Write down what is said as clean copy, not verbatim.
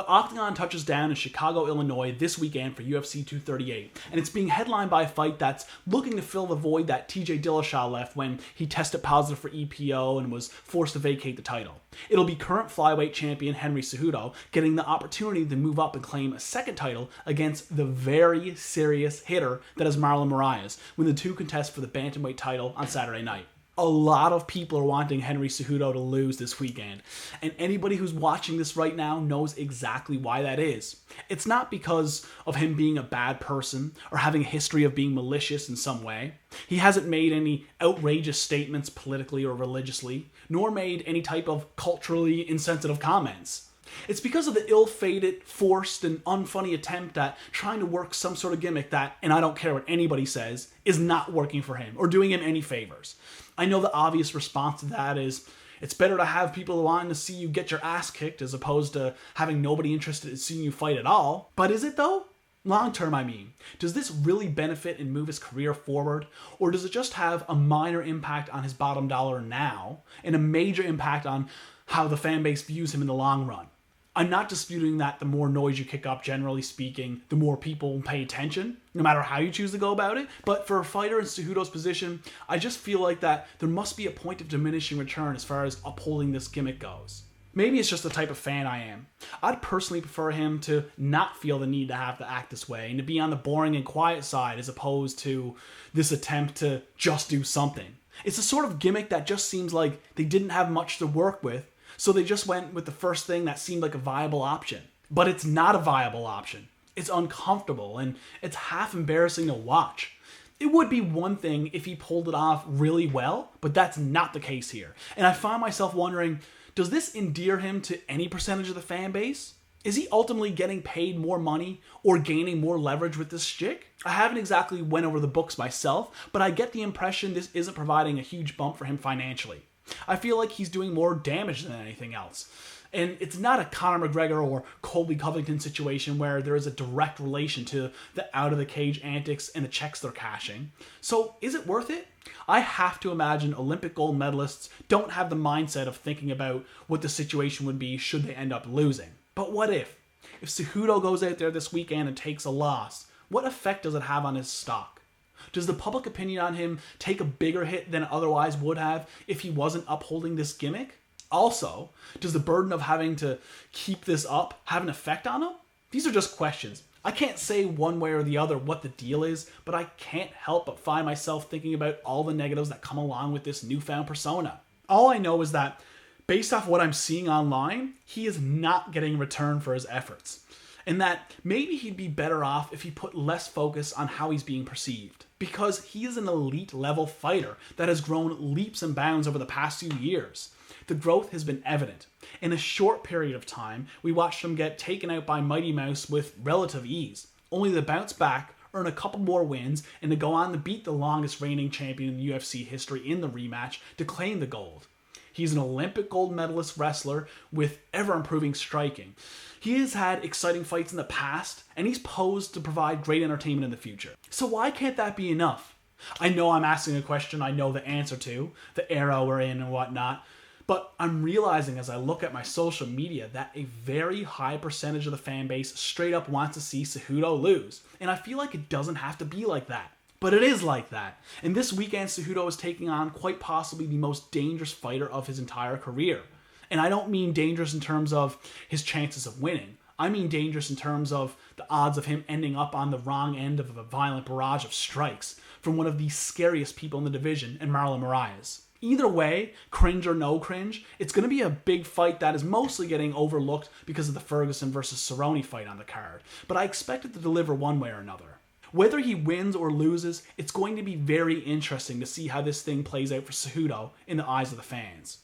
Octagon touches down in Chicago, Illinois this weekend for UFC 238, and it's being headlined by a fight that's looking to fill the void that TJ Dillashaw left when he tested positive for EPO and was forced to vacate the title. It'll be current flyweight champion Henry Cejudo getting the opportunity to move up and claim a second title against the very serious hitter that is Marlon Moraes when the two contest for the bantamweight title on Saturday night. A lot of people are wanting Henry Cejudo to lose this weekend, and anybody who's watching this right now knows exactly why that is. It's not because of him being a bad person or having a history of being malicious in some way. He hasn't made any outrageous statements politically or religiously, nor made any type of culturally insensitive comments. It's because of the ill-fated, forced, and unfunny attempt at trying to work some sort of gimmick that, and I don't care what anybody says, is not working for him or doing him any favors. I know the obvious response to that is, it's better to have people wanting to see you get your ass kicked as opposed to having nobody interested in seeing you fight at all. But is it though? Long term, I mean. Does this really benefit and move his career forward? Or does it just have a minor impact on his bottom dollar now and a major impact on how the fan base views him in the long run? I'm not disputing that the more noise you kick up, generally speaking, the more people will pay attention, no matter how you choose to go about it. But for a fighter in Cejudo's position, I just feel like that there must be a point of diminishing return as far as upholding this gimmick goes. Maybe it's just the type of fan I am. I'd personally prefer him to not feel the need to have to act this way and to be on the boring and quiet side as opposed to this attempt to just do something. It's a sort of gimmick that just seems like they didn't have much to work with, so they just went with the first thing that seemed like a viable option. But it's not a viable option. It's uncomfortable and it's half embarrassing to watch. It would be one thing if he pulled it off really well, but that's not the case here. And I find myself wondering, does this endear him to any percentage of the fan base? Is he ultimately getting paid more money or gaining more leverage with this shtick? I haven't exactly went over the books myself, but I get the impression this isn't providing a huge bump for him financially. I feel like he's doing more damage than anything else. And it's not a Conor McGregor or Colby Covington situation where there is a direct relation to the out-of-the-cage antics and the checks they're cashing. So is it worth it? I have to imagine Olympic gold medalists don't have the mindset of thinking about what the situation would be should they end up losing. But what if? If Cejudo goes out there this weekend and takes a loss, what effect does it have on his stock? Does the public opinion on him take a bigger hit than it otherwise would have if he wasn't upholding this gimmick? Also, does the burden of having to keep this up have an effect on him? These are just questions. I can't say one way or the other what the deal is, but I can't help but find myself thinking about all the negatives that come along with this newfound persona. All I know is that, based off what I'm seeing online, he is not getting return for his efforts. And that maybe he'd be better off if he put less focus on how he's being perceived. Because he is an elite level fighter that has grown leaps and bounds over the past few years. The growth has been evident. In a short period of time, we watched him get taken out by Mighty Mouse with relative ease, only to bounce back, earn a couple more wins, and to go on to beat the longest reigning champion in UFC history in the rematch to claim the gold. He's an Olympic gold medalist wrestler with ever-improving striking. He has had exciting fights in the past, and he's posed to provide great entertainment in the future. So why can't that be enough? I know I'm asking a question I know the answer to, the era we're in and whatnot, but I'm realizing as I look at my social media that a very high percentage of the fan base straight up wants to see Cejudo lose, and I feel like it doesn't have to be like that. But it is like that, and this weekend Cejudo is taking on quite possibly the most dangerous fighter of his entire career. And I don't mean dangerous in terms of his chances of winning. I mean dangerous in terms of the odds of him ending up on the wrong end of a violent barrage of strikes from one of the scariest people in the division, and Marlon Moraes. Either way, cringe or no cringe, it's going to be a big fight that is mostly getting overlooked because of the Ferguson versus Cerrone fight on the card, but I expect it to deliver one way or another. Whether he wins or loses, it's going to be very interesting to see how this thing plays out for Cejudo in the eyes of the fans.